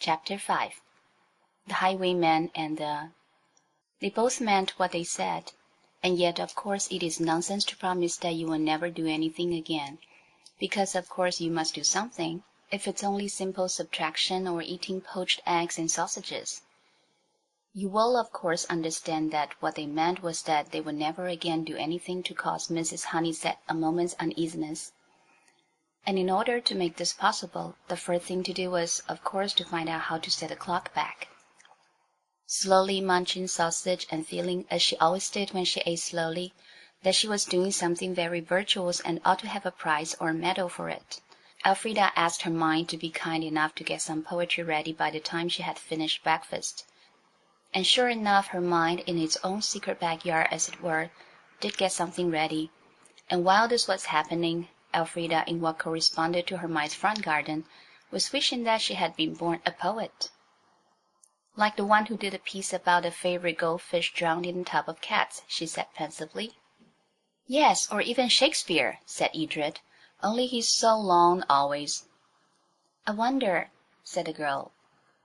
Chapter 5 The Highwayman and the... They both meant what they said, and yet of course it is nonsense to promise that you will never do anything again, because of course you must do something, if it's only simple subtraction or eating poached eggs and sausages. You will of course understand that what they meant was that they would never again do anything to cause Mrs. Honeysett a moment's uneasiness. And in order to make this possible, the first thing to do was, of course, to find out how to set the clock back. Slowly munching sausage and feeling, as she always did when she ate slowly, that she was doing something very virtuous and ought to have a prize or a medal for it, Elfrida asked her mind to be kind enough to get some poetry ready by the time she had finished breakfast. And sure enough, her mind, in its own secret backyard, as it were, did get something ready. And while this was happening, Elfrida, in what corresponded to her mind's front garden, was wishing that she had been born a poet. Like the one who did a piece about a favorite goldfish drowned in a tub of cats, she said pensively. Yes, or even Shakespeare, said Edred, only he's so long always. I wonder, said the girl,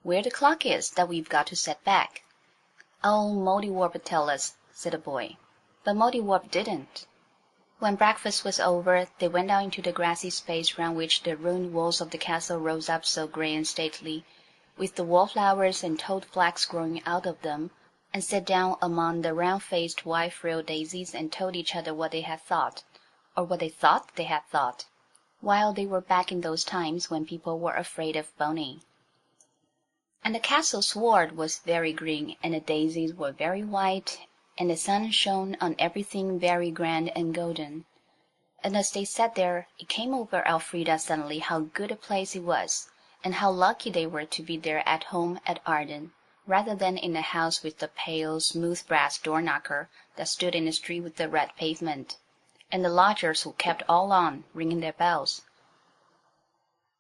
where the clock is that we've got to set back. Oh, Mouldiwarp would tell us, said the boy. But Mouldiwarp didn't. When breakfast was over, they went out into the grassy space round which the ruined walls of the castle rose up so grey and stately, with the wallflowers and toad-flax growing out of them, and sat down among the round-faced white-frilled daisies and told each other what they had thought, or what they thought they had thought, while they were back in those times when people were afraid of Boney. And the castle sward was very green, and the daisies were very white, and the sun shone on everything very grand and golden. And as they sat there, it came over Elfrida suddenly how good a place it was, and how lucky they were to be there at home at Arden, rather than in a house with the pale, smooth brass door-knocker that stood in the street with the red pavement, and the lodgers who kept all on, ringing their bells.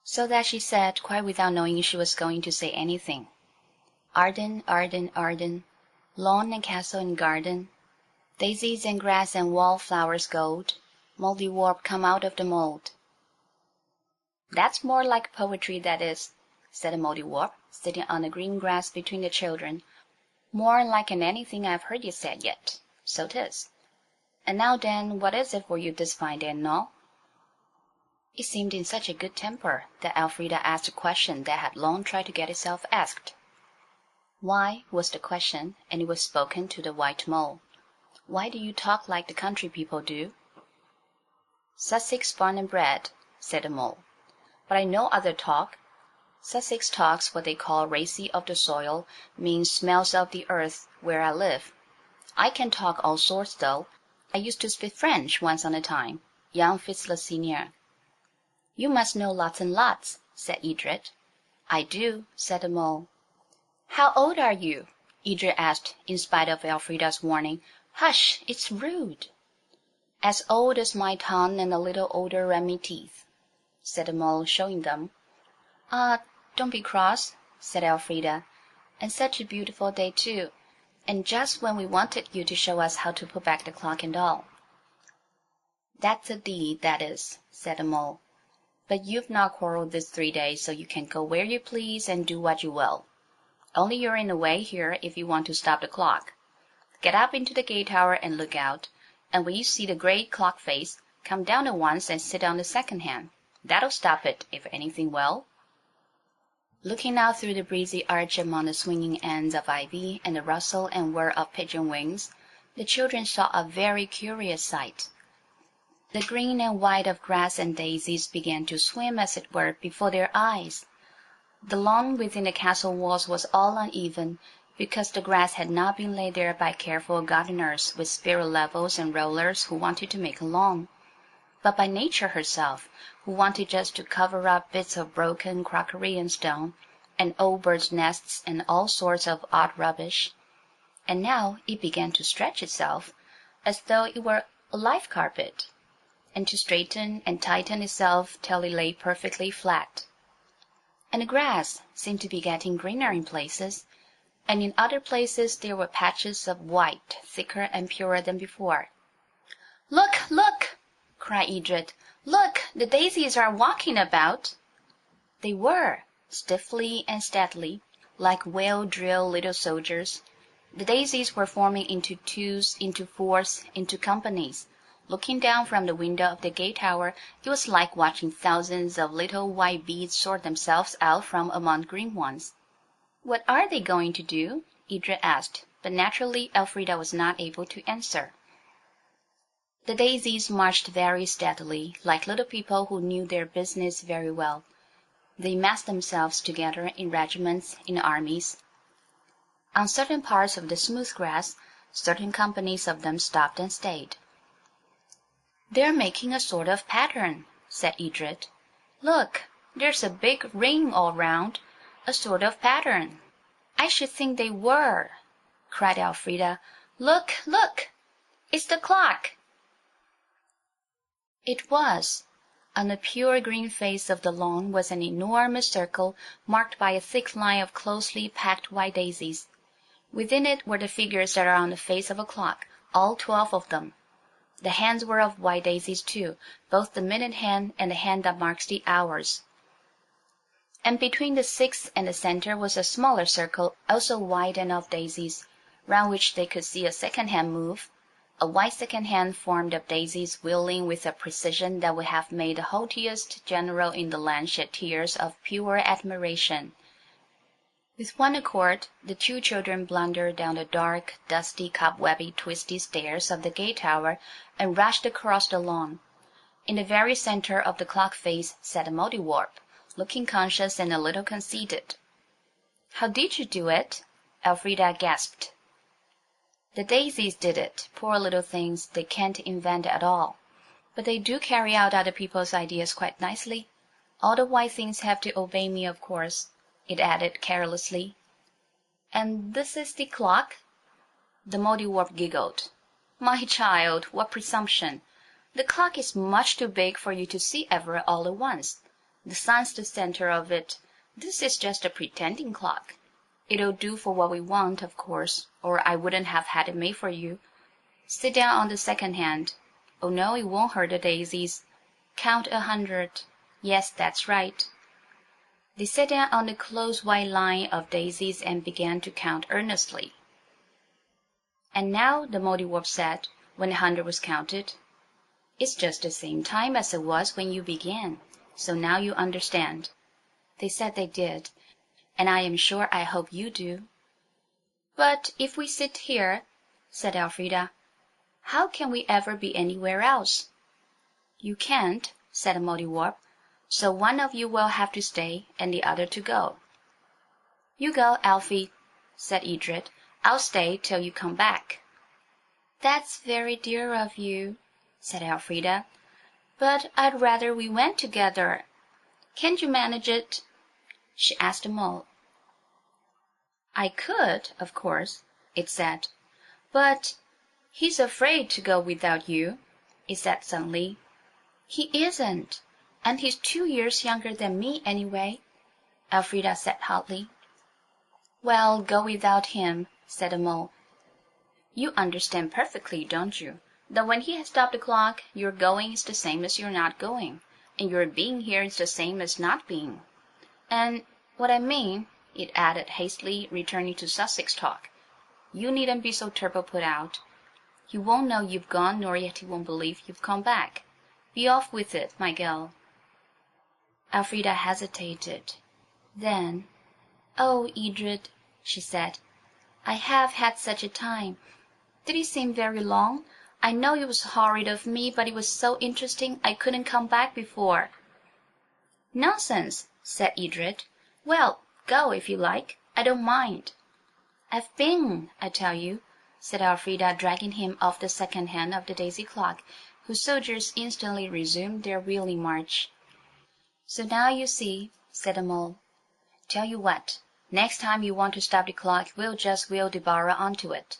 So that she said, quite without knowing she was going to say anything, Arden, Arden, Arden, lawn and castle and garden, daisies and grass and wallflowers gold, Mouldiwarp come out of the mould. That's more like poetry, that is, said the Mouldiwarp, sitting on the green grass between the children. More like'n anything I've heard you say yet. So 'tis. And now then, what is it for you this fine day and all? It seemed in such a good temper that Elfrida asked a question that had long tried to get itself asked. Why, was the question, and it was spoken to the white mole. Why do you talk like the country people do? Sussex born and bred, said the mole. But I know other talk. Sussex talks what they call racy of the soil, means smells of the earth where I live. I can talk all sorts, though. I used to speak French once on a time, young Fitzler senior. You must know lots and lots, said Edred. I do, said the mole. How old are you? Edred asked, in spite of Elfrida's warning. Hush, it's rude. As old as my tongue and a little older than me teeth, said the mole, showing them. Ah, don't be cross, said Elfrida. And such a beautiful day, too, and just when we wanted you to show us how to put back the clock and all. That's a deed, that is, said the mole. But you've not quarrelled this 3 days, so you can go where you please and do what you will. Only you're in the way here if you want to stop the clock. Get up into the gate tower and look out, and when you see the great clock face, come down at once and sit on the second hand. That'll stop it, if anything will. Looking out through the breezy arch among the swinging ends of ivy and the rustle and whir of pigeon wings, the children saw a very curious sight. The green and white of grass and daisies began to swim, as it were, before their eyes. The lawn within the castle walls was all uneven, because the grass had not been laid there by careful gardeners with spirit levels and rollers who wanted to make a lawn, but by Nature herself, who wanted just to cover up bits of broken crockery and stone, and old birds' nests and all sorts of odd rubbish. And now it began to stretch itself, as though it were a life carpet, and to straighten and tighten itself till it lay perfectly flat. And the grass seemed to be getting greener in places, and in other places there were patches of white, thicker and purer than before. Look, look! cried Edred. Look, the daisies are walking about. They were, stiffly and steadily, like well-drilled little soldiers. The daisies were forming into twos, into fours, into companies. Looking down from the window of the gate tower, it was like watching thousands of little white beads sort themselves out from among green ones. "What are they going to do?" Edred asked, but naturally Elfrida was not able to answer. The daisies marched very steadily, like little people who knew their business very well. They massed themselves together in regiments, in armies. On certain parts of the smooth grass, certain companies of them stopped and stayed. "They're making a sort of pattern," said Edred. "Look, there's a big ring all round, a sort of pattern." "I should think they were," cried Elfrida. "Look, look! It's the clock!" It was. On the pure green face of the lawn was an enormous circle marked by a thick line of closely packed white daisies. Within it were the figures that are on the face of a clock, all 12 of them. The hands were of white daisies too, both the minute hand and the hand that marks the hours. And between the 6th and the center was a smaller circle, also white and of daisies, round which they could see a second hand move. A white second hand formed of daisies wheeling with a precision that would have made the haughtiest general in the land shed tears of pure admiration. With one accord, the 2 children blundered down the dark, dusty, cobwebby, twisty stairs of the gate tower and rushed across the lawn. In the very center of the clock face sat a Mouldiwarp, looking conscious and a little conceited. "How did you do it?" Elfrida gasped. "The daisies did it. Poor little things, they can't invent at all. But they do carry out other people's ideas quite nicely. All the white things have to obey me, of course," it added carelessly. "And this is the clock?" The Mouldiwarp giggled. "My child, what presumption! The clock is much too big for you to see ever all at once. The sun's the center of it. This is just a pretending clock. It'll do for what we want, of course, or I wouldn't have had it made for you. Sit down on the second hand. Oh no, it won't hurt the daisies. Count 100. Yes, that's right." They sat down on the close white line of daisies and began to count earnestly. "And now," the Mouldiwarp said, when 100 was counted, "it's just the same time as it was when you began. So now you understand." They said they did, and I am sure I hope you do. "But if we sit here," said Elfrida, "how can we ever be anywhere else?" "You can't," said the Mouldiwarp, "so one of you will have to stay and the other to go." "You go, Alfie," said Edred. "I'll stay till you come back." "That's very dear of you," said Elfrida, "but I'd rather we went together. Can't you manage it?" she asked the mole. "I could, of course," it said, "but he's afraid to go without you," it said suddenly. "He isn't, and he's 2 years younger than me, anyway," Elfrida said hotly. "Well, go without him," said the mole. "You understand perfectly, don't you, that when he has stopped the clock, your going is the same as your not going, and your being here is the same as not being. And what I mean," it added hastily, returning to Sussex talk, "you needn't be so turble put out. He won't know you've gone, nor yet he won't believe you've come back. Be off with it, my girl." Elfrida hesitated. Then, "Oh, Edred," she said, "I have had such a time. Did it seem very long? I know it was horrid of me, but it was so interesting I couldn't come back before." "Nonsense," said Edred. "Well, go if you like. I don't mind." "I've been, I tell you," said Elfrida, dragging him off the second hand of the daisy clock, whose soldiers instantly resumed their wheeling march. "So now you see," said the mole. "Tell you what, next time you want to stop the clock, we'll just wheel Deborah onto it.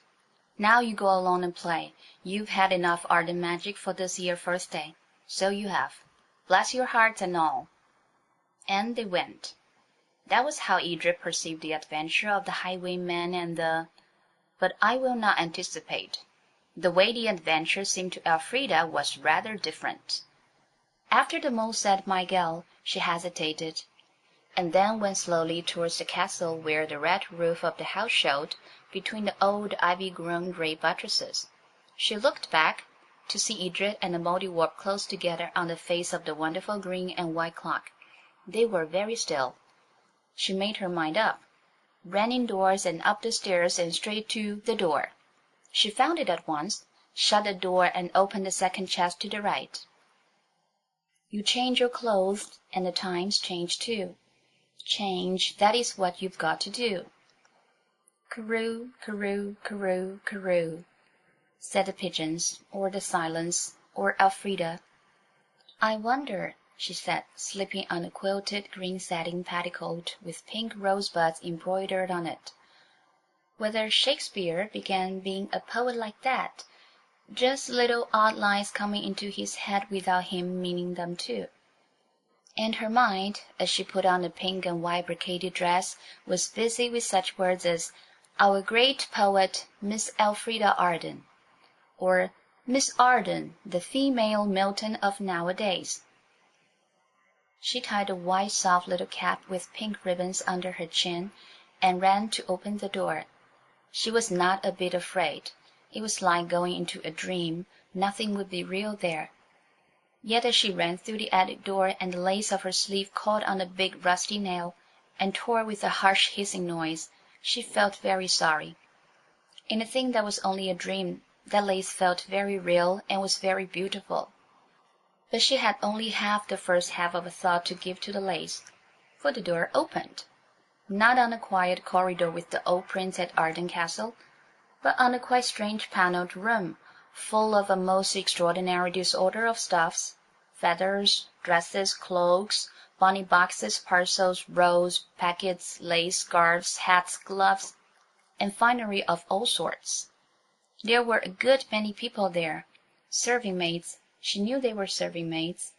Now you go along and play. You've had enough art and magic for this here first day. So you have. Bless your hearts and all." And they went. That was how Edred perceived the adventure of the Highwayman and But I will not anticipate. The way the adventure seemed to Elfrida was rather different. After the mole said "my gal," she hesitated. and then went slowly towards the castle where the red roof of the house showed between the old ivy-grown grey buttresses. She looked back to see Edred and the Mouldiwarp close together on the face of the wonderful green and white clock. They were very still. She made her mind up, ran indoors and up the stairs and straight to the door. She found it at once, shut the door and opened the second chest to the right. You change your clothes and the times change too. Change, that is what you've got to do. Caroo, caroo, caroo, caroo, said the pigeons, or the silence, or Elfrida. I wonder, she said, slipping on a quilted green satin petticoat with pink rosebuds embroidered on it, whether Shakespeare began being a poet like that, just little odd lines coming into his head without him meaning them to. And her mind, as she put on the pink and white brocaded dress, was busy with such words as our great poet, Miss Elfrida Arden, or Miss Arden, the female Milton of nowadays. She tied a white soft little cap with pink ribbons under her chin and ran to open the door. She was not a bit afraid. It was like going into a dream. Nothing would be real there. Yet as she ran through the attic door and the lace of her sleeve caught on a big rusty nail and tore with a harsh hissing noise, she felt very sorry. In a thing that was only a dream, that lace felt very real and was very beautiful. But she had only half the first half of a thought to give to the lace, for the door opened, not on a quiet corridor with the old prince at Arden Castle, but on a quite strange panelled room, full of a most extraordinary disorder of stuffs, feathers, dresses, cloaks, bonny boxes, parcels, rolls, packets, lace, scarves, hats, gloves, and finery of all sorts. There were a good many people there, serving-maids, she knew they were serving-maids,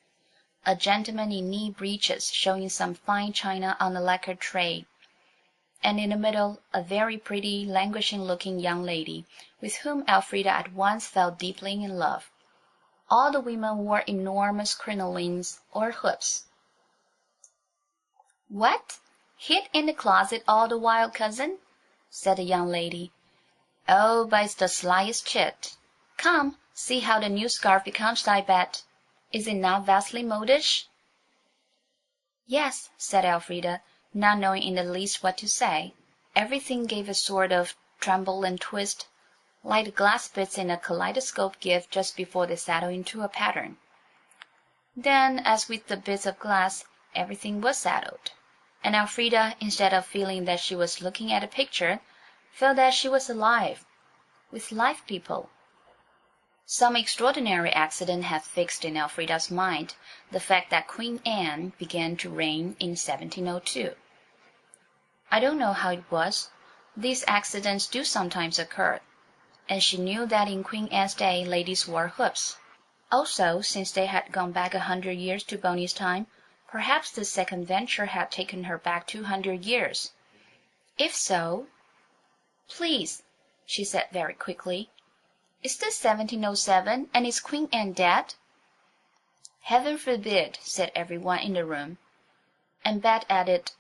a gentleman in knee breeches showing some fine china on a lacquered tray, and in the middle a very pretty, languishing-looking young lady, with whom Elfrida at once fell deeply in love. All the women wore enormous crinolines or hoops. "What? Hid in the closet all the while, cousin?" said the young lady. "Oh, but it's the slyest chit. Come, see how the new scarf becomes thy bet. Is it not vastly modish?" "Yes," said Elfrida, not knowing in the least what to say. Everything gave a sort of tremble and twist, like the glass bits in a kaleidoscope give just before they settle into a pattern. Then, as with the bits of glass, everything was settled, and Elfrida, instead of feeling that she was looking at a picture, felt that she was alive, with live people. Some extraordinary accident had fixed in Elfrida's mind the fact that Queen Anne began to reign in 1702. I don't know how it was. These accidents do sometimes occur, and she knew that in Queen Anne's day ladies wore hoops. Also, since they had gone back 100 years to Boney's time, perhaps this second venture had taken her back 200 years. If so— "Please," she said very quickly, "is this 1707, and is Queen Anne dead?" "Heaven forbid," said everyone in the room, and Bet added,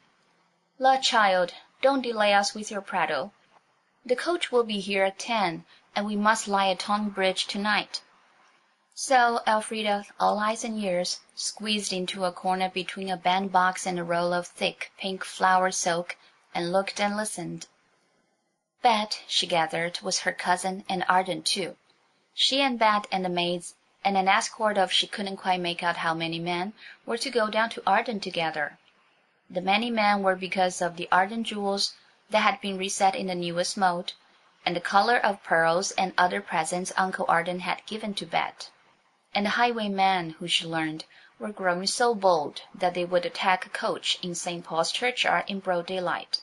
"La, child, don't delay us with your prattle. The coach will be here at 10, and we must lie at Tonbridge to-night." So Elfrida, all eyes and ears, squeezed into a corner between a bandbox and a roll of thick pink flower silk, and looked and listened. Bet, she gathered, was her cousin, and Arden too. She and Bet and the maids, and an escort of she couldn't quite make out how many men, were to go down to Arden together. The many men were because of the Arden jewels that had been reset in the newest mode, and the collar of pearls and other presents Uncle Arden had given to Bet. And the highwaymen, who she learned, were growing so bold that they would attack a coach in St. Paul's churchyard in broad daylight.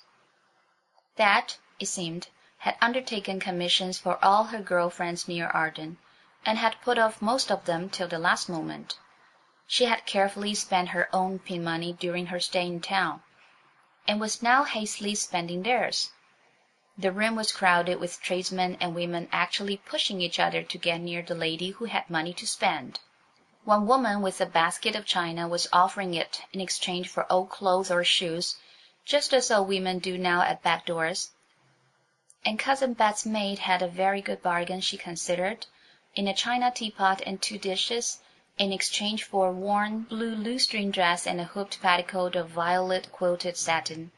Bet, it seemed, had undertaken commissions for all her girl friends near Arden, and had put off most of them till the last moment. She had carefully spent her own pin money during her stay in town, and was now hastily spending theirs. The room was crowded with tradesmen and women actually pushing each other to get near the lady who had money to spend. One woman with a basket of china was offering it in exchange for old clothes or shoes, just as old women do now at back doors. And Cousin Bet's maid had a very good bargain, she considered, in a china teapot and 2 dishes, in exchange for a worn blue lutestring dress and a hooped petticoat of violet quilted satin.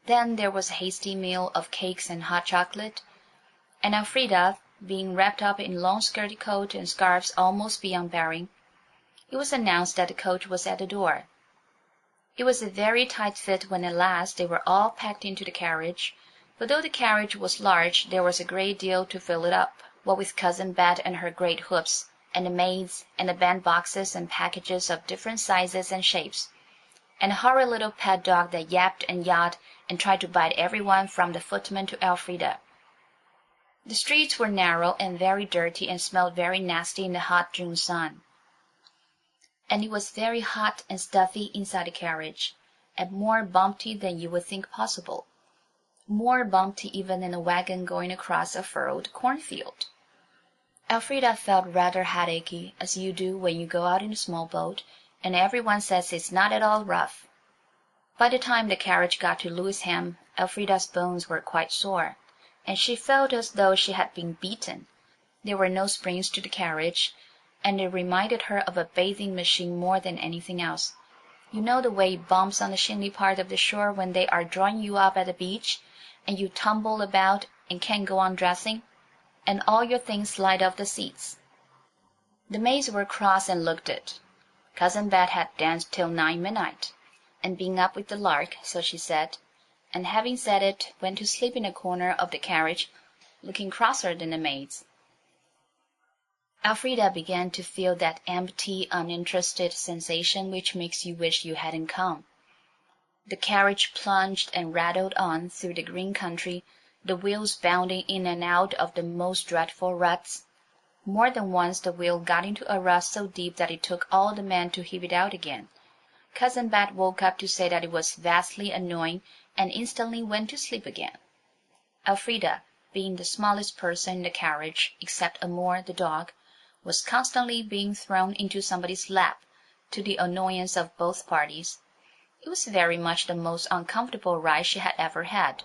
Then there was a hasty meal of cakes and hot chocolate, and Elfrida, being wrapped up in long-skirted coat and scarves almost beyond bearing, it was announced that the coach was at the door. It was a very tight fit when at last they were all packed into the carriage, but though the carriage was large, there was a great deal to fill it up, what with Cousin Bet and her great hoops, and the maids, and the bandboxes and packages of different sizes and shapes, and a horrid little pet dog that yapped and yawed and tried to bite everyone from the footman to Elfrida. The streets were narrow and very dirty and smelled very nasty in the hot June sun. And it was very hot and stuffy inside the carriage, and more bumpty than you would think possible, more bumpty even than a wagon going across a furrowed cornfield. Elfrida felt rather headachy, as you do when you go out in a small boat, and everyone says it's not at all rough. By the time the carriage got to Lewisham, Elfrida's bones were quite sore, and she felt as though she had been beaten. There were no springs to the carriage, and it reminded her of a bathing machine more than anything else. You know the way it bumps on the shingly part of the shore when they are drawing you up at the beach, and you tumble about and can't go on dressing, and all your things slide off the seats. The maids were cross and looked it. Cousin Bet had danced till 9 midnight, and been up with the lark, so she said, and having said it, went to sleep in a corner of the carriage, looking crosser than the maids. Elfrida began to feel that empty, uninterested sensation which makes you wish you hadn't come. The carriage plunged and rattled on through the green country, the wheels bounding in and out of the most dreadful ruts. More than once the wheel got into a rut so deep that it took all the men to heave it out again. Cousin Bet woke up to say that it was vastly annoying, and instantly went to sleep again. Elfrida, being the smallest person in the carriage, except Amour the dog, was constantly being thrown into somebody's lap, to the annoyance of both parties. It was very much the most uncomfortable ride she had ever had.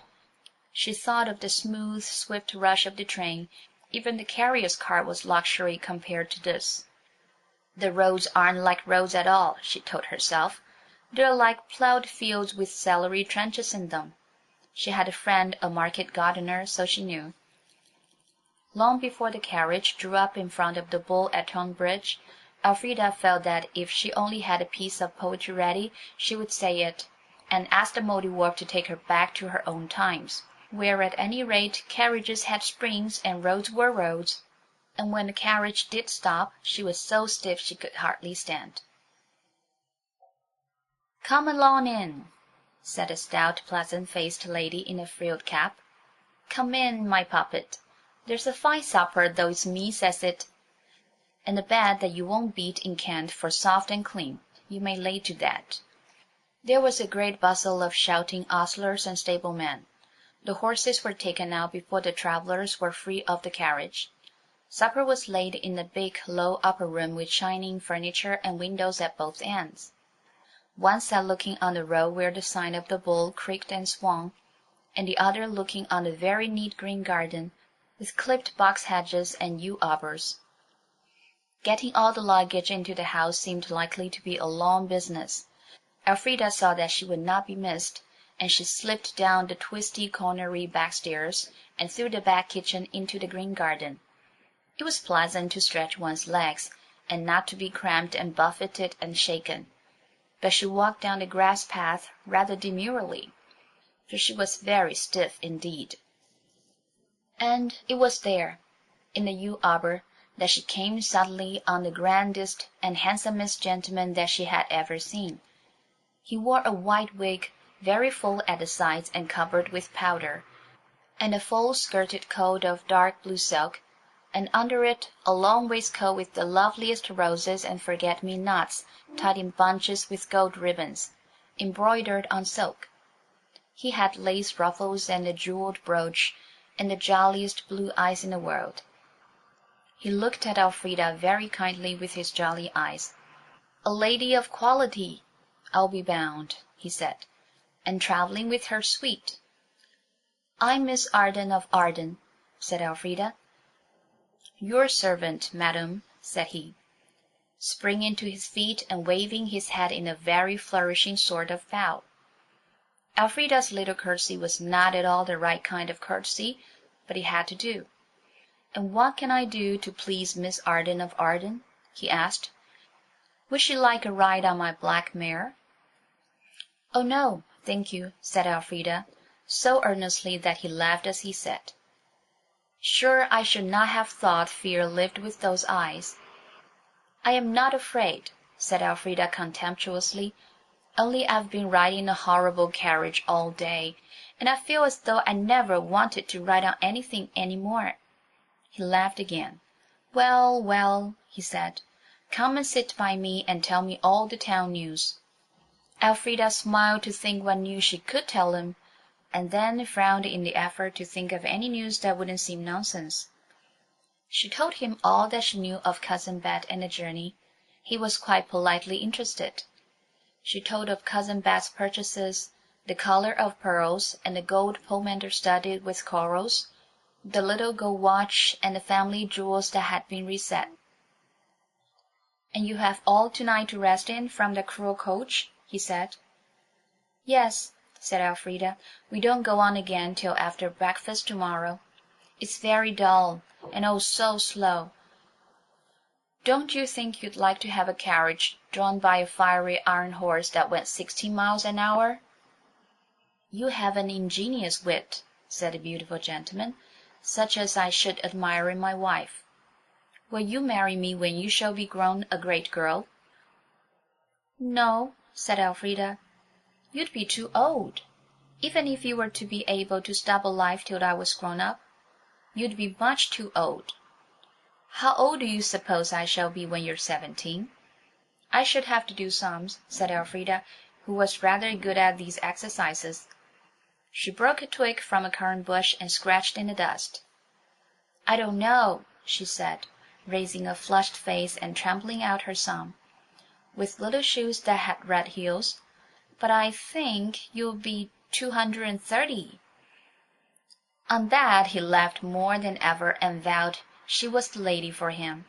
She thought of the smooth, swift rush of the train. Even the carrier's cart was luxury compared to this. The roads aren't like roads at all, she told herself. They're like ploughed fields with celery trenches in them. She had a friend, a market gardener, so she knew. Long before the carriage drew up in front of the Bull at Tonbridge, Elfrida felt that if she only had a piece of poetry ready, she would say it, and ask the Mouldiwarp to take her back to her own times, where at any rate carriages had springs and roads were roads, and when the carriage did stop, she was so stiff she could hardly stand. "Come along in," said a stout, pleasant-faced lady in a frilled cap. "Come in, my puppet. There's a fine supper, though it's me says it, and a bed that you won't beat in Kent for soft and clean. You may lay to that." There was a great bustle of shouting ostlers and stablemen. The horses were taken out before the travellers were free of the carriage. Supper was laid in the big, low upper room with shining furniture and windows at both ends. One sat looking on the road where the sign of the Bull creaked and swung, and the other looking on the very neat green garden, with clipped box hedges and yew arbours. Getting all the luggage into the house seemed likely to be a long business. Elfrida saw that she would not be missed, and she slipped down the twisty, cornery back stairs and through the back kitchen into the green garden. It was pleasant to stretch one's legs, and not to be cramped and buffeted and shaken. But she walked down the grass path rather demurely, for she was very stiff indeed. And it was there, in the yew arbour, that she came suddenly on the grandest and handsomest gentleman that she had ever seen. He wore a white wig, very full at the sides and covered with powder, and a full-skirted coat of dark blue silk, and under it a long waistcoat with the loveliest roses and forget-me-nots tied in bunches with gold ribbons, embroidered on silk. He had lace ruffles and a jewelled brooch, and the jolliest blue eyes in the world. He looked at Elfrida very kindly with his jolly eyes, A lady of quality, I'll be bound, he said, and travelling with her suite. I'm Miss Arden of Arden, said Elfrida. Your servant, madam, said he, springing to his feet and waving his hat in a very flourishing sort of bow. Elfrida's little curtsy was not at all the right kind of curtsy, but it had to do. And what can I do to please Miss Arden of Arden? He asked. Would she like a ride on my black mare? Oh, no, thank you, said Elfrida, so earnestly that he laughed as he said, Sure I should not have thought fear lived with those eyes. I am not afraid, said Elfrida contemptuously, only I've been riding a horrible carriage all day, and I feel as though I never wanted to ride on anything any more. He laughed again. Well, well, he said, come and sit by me and tell me all the town news. Elfrida smiled to think what news she could tell him, and then frowned in the effort to think of any news that wouldn't seem nonsense. She told him all that she knew of Cousin Bet and the journey. He was quite politely interested. She told of Cousin Bet's purchases, the collar of pearls and the gold pomander studded with corals, the little gold watch and the family jewels that had been reset. And you have all tonight to rest in from the cruel coach? He said. Yes, said Elfrida, we don't go on again till after breakfast tomorrow. It's very dull, and oh, so slow. Don't you think you'd like to have a carriage drawn by a fiery iron horse that went 60 miles an hour? You have an ingenious wit, said the beautiful gentleman, such as I should admire in my wife. Will you marry me when you shall be grown a great girl? No, said Elfrida. You'd be too old. Even if you were to be able to stop alive till I was grown up, you'd be much too old. How old do you suppose I shall be when you're 17? I should have to do sums, said Elfrida, who was rather good at these exercises. She broke a twig from a currant bush and scratched in the dust. I don't know, she said, raising a flushed face and trampling out her sum, with little shoes that had red heels, but I think you'll be 230. On that he laughed more than ever and vowed she was the lady for him.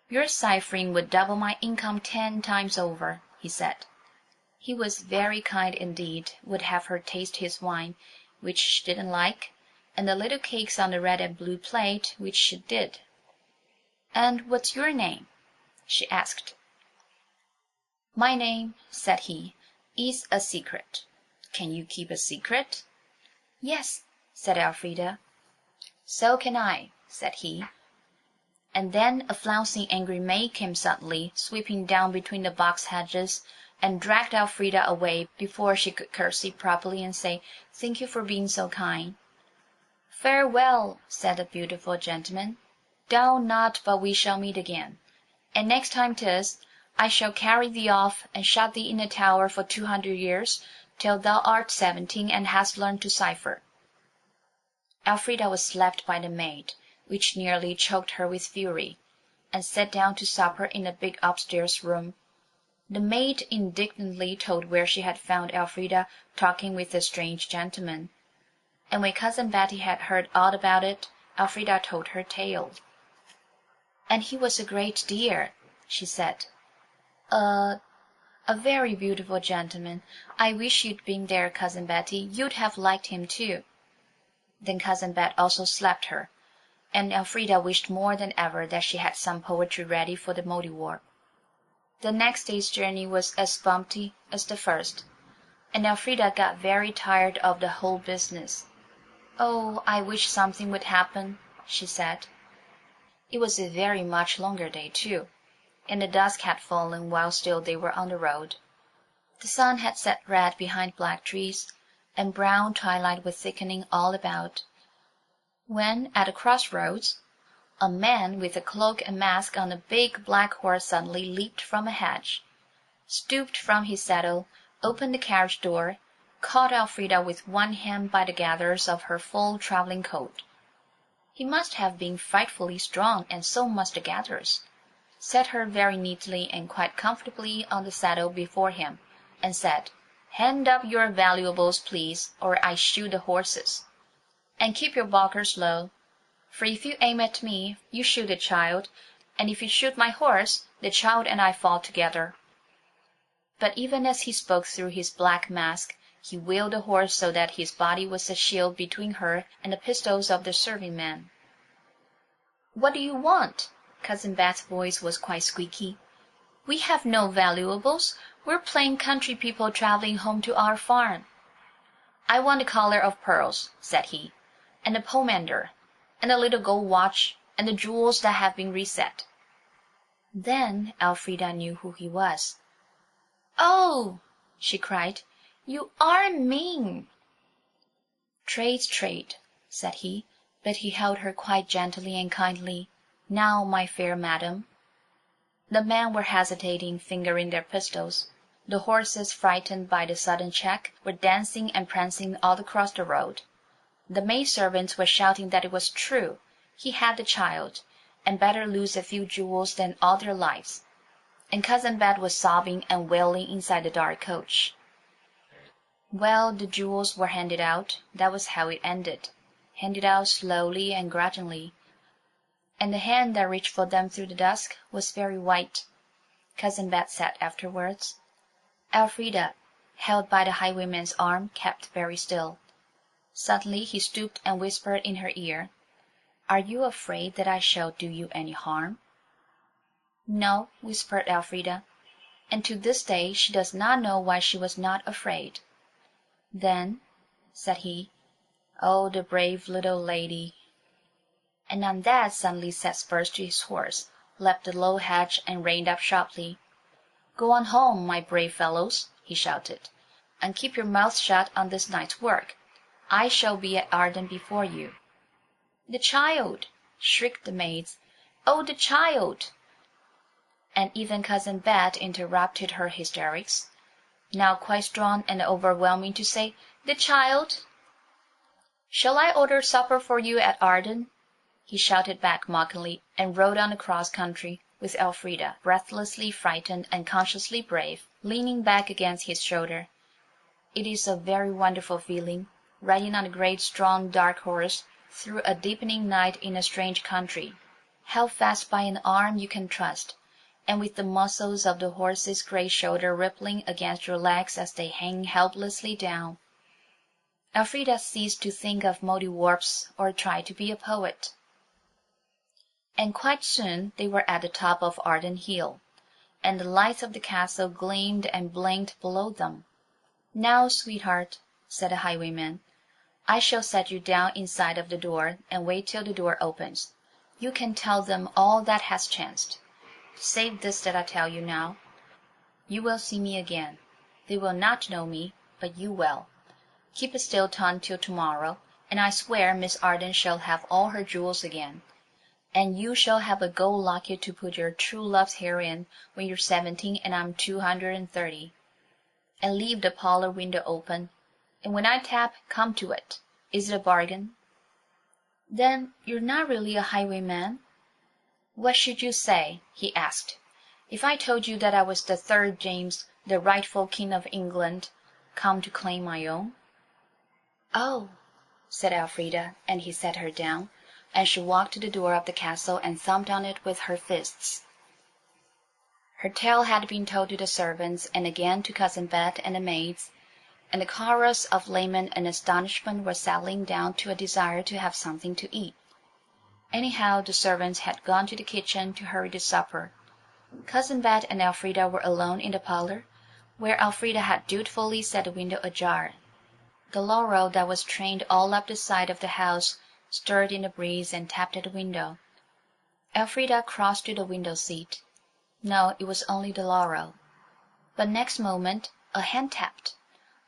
Your ciphering would double my income 10 times over, he said. He was very kind indeed, would have her taste his wine, which she didn't like, and the little cakes on the red and blue plate, which she did. And what's your name? She asked. My name, said he, is a secret. Can you keep a secret? Yes, said Elfrida. So can I, said he. And then a flouncing angry maid came suddenly, sweeping down between the box hedges, and dragged Elfrida away before she could curtsy properly and say, Thank you for being so kind. Farewell, said the beautiful gentleman. Doubt not but we shall meet again, and next time 'tis, I shall carry thee off and shut thee in a tower for 200 years, till thou art 17 and hast learned to cipher. Elfrida was slapped by the maid, which nearly choked her with fury, and sat down to supper in a big upstairs room. The maid indignantly told where she had found Elfrida talking with a strange gentleman, and when Cousin Betty had heard all about it, Elfrida told her tale. And he was a great dear, she said. A very beautiful gentleman. I wish you'd been there, Cousin Betty. You'd have liked him too. Then Cousin Bet also slapped her, and Elfrida wished more than ever that she had some poetry ready for the Mouldiwarp. The next day's journey was as bumpety as the first, and Elfrida got very tired of the whole business. Oh, I wish something would happen, she said. It was a very much longer day, too, and the dusk had fallen while still they were on the road. The sun had set red behind black trees, and brown twilight was thickening all about, when, at the crossroads, a man with a cloak and mask on a big black horse suddenly leaped from a hedge, stooped from his saddle, opened the carriage door, caught Elfrida with one hand by the gathers of her full travelling coat. He must have been frightfully strong, and so must the gathers. set her very neatly and quite comfortably on the saddle before him, and said, "Hand up your valuables, please, or I shoot the horses. And keep your barkers low, for if you aim at me, you shoot the child, and if you shoot my horse, the child and I fall together." But even as he spoke through his black mask, he wheeled the horse so that his body was a shield between her and the pistols of the serving man. "What do you want?" Cousin Bet's voice was quite squeaky. "We have no valuables. We're plain country people traveling home to our farm." "I want a collar of pearls," said he, "and a pomander, and a little gold watch, and the jewels that have been reset." Then Elfrida knew who he was. "Oh!" she cried, "you are mean." "Trade's trade," said he, but he held her quite gently and kindly. "Now, my fair madam." The men were hesitating, fingering their pistols. The horses, frightened by the sudden check, were dancing and prancing all across the road. The maidservants were shouting that it was true, he had the child, and better lose a few jewels than all their lives. And Cousin Bet was sobbing and wailing inside the dark coach. Well, the jewels were handed out. That was how it ended. Handed out slowly and grudgingly. And the hand that reached for them through the dusk was very white. Cousin Bet said afterwards. Elfrida, held by the highwayman's arm, kept very still. Suddenly he stooped and whispered in her ear, "Are you afraid that I shall do you any harm?" "No," whispered Elfrida, and to this day she does not know why she was not afraid. "Then," said he, "oh, the brave little lady." And on that suddenly set spurs to his horse, leapt the low hedge, and reined up sharply. "Go on home, my brave fellows," he shouted, "and keep your mouths shut on this night's work. I shall be at Arden before you." "The child!" shrieked the maids. "Oh, the child!" And even Cousin Bet interrupted her hysterics, now quite strong and overwhelming, to say, "The child!" "Shall I order supper for you at Arden?" he shouted back mockingly, and rode on across country, with Elfrida, breathlessly frightened and consciously brave, leaning back against his shoulder. It is a very wonderful feeling, riding on a great strong dark horse through a deepening night in a strange country, held fast by an arm you can trust, and with the muscles of the horse's great shoulder rippling against your legs as they hang helplessly down. Elfrida ceased to think of Mouldiwarps or try to be a poet. And quite soon they were at the top of Arden Hill, and the lights of the castle gleamed and blinked below them. "Now, sweetheart," said the highwayman, "I shall set you down inside of the door and wait till the door opens. You can tell them all that has chanced, save this that I tell you now. You will see me again. They will not know me, but you will. Keep a still tongue till tomorrow, and I swear Miss Arden shall have all her jewels again. And you shall have a gold locket to put your true love's hair in when you're 17 and I'm 230. And leave the parlor window open, and when I tap, come to it. Is it a bargain?" "Then you're not really a highwayman?" "What should you say," he asked, "if I told you that I was the 3rd James, the rightful King of England, come to claim my own?" "Oh," said Elfrida, and he set her down, and she walked to the door of the castle and thumped on it with her fists. Her tale had been told to the servants, and again to Cousin Bet and the maids, and the chorus of lament and astonishment were settling down to a desire to have something to eat. Anyhow, the servants had gone to the kitchen to hurry the supper. Cousin Bet and Elfrida were alone in the parlor, where Elfrida had dutifully set the window ajar. The laurel that was trained all up the side of the house stirred in the breeze and tapped at the window. Elfrida crossed to the window-seat. No, it was only the laurel. But next moment a hand tapped,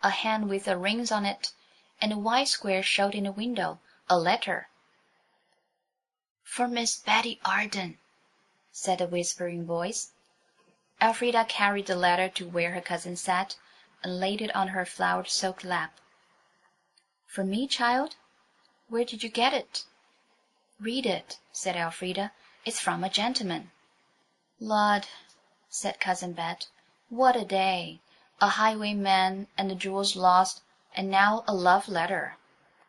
a hand with the rings on it, and a white square showed in the window, a letter. "For Miss Betty Arden," said a whispering voice. Elfrida carried the letter to where her cousin sat, and laid it on her flower-soaked lap. "For me, child? Where did you get it?" "Read it," said Elfrida. "It's from a gentleman." "Lord," said Cousin Bet, "what a day! A highwayman and the jewels lost, and now a love letter."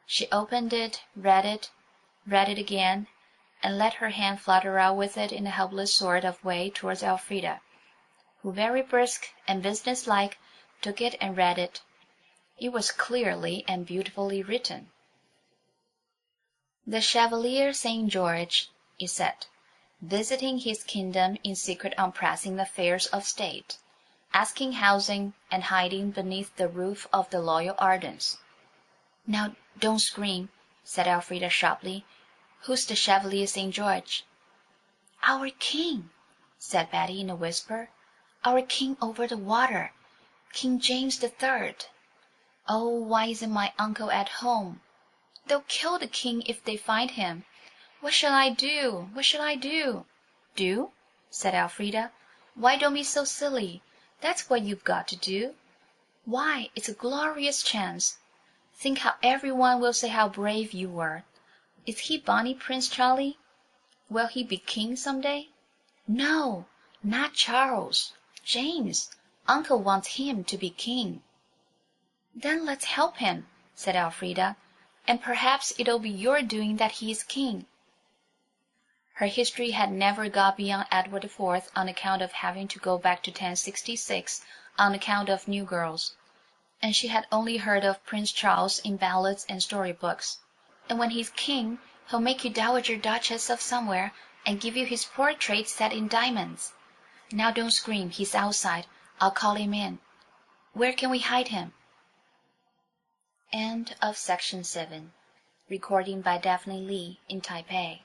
She opened it, read it again, and let her hand flutter out with it in a helpless sort of way towards Elfrida, who, very brisk and businesslike, took it and read it. It was clearly and beautifully written. "The Chevalier St. George," it said, "visiting his kingdom in secret on pressing affairs of state, asking housing and hiding beneath the roof of the loyal Ardens." "Now, don't scream," said Elfrida sharply. "Who's the Chevalier St. George?" "Our king," said Betty in a whisper. "Our king over the water, King James the Third. Oh, why isn't my uncle at home? They'll kill the king if they find him. What shall I do? What shall I do?" "Do?" said Elfrida. "Why, don't be so silly. That's what you've got to do. Why, it's a glorious chance. Think how every one will say how brave you were. Is he bonny Prince Charlie? Will he be king some day?" "No, not Charles. James. Uncle wants him to be king." "Then let's help him," said Elfrida, "and perhaps it'll be your doing that he is king." Her history had never got beyond Edward IV on account of having to go back to 1066 on account of new girls, and she had only heard of Prince Charles in ballads and storybooks. "And when he's king he'll make you Dowager Duchess of somewhere and give you his portrait set in diamonds. Now don't scream, he's outside. I'll call him in. Where can we hide him?" End of Section 7. Recording by Daphne Lee in Taipei.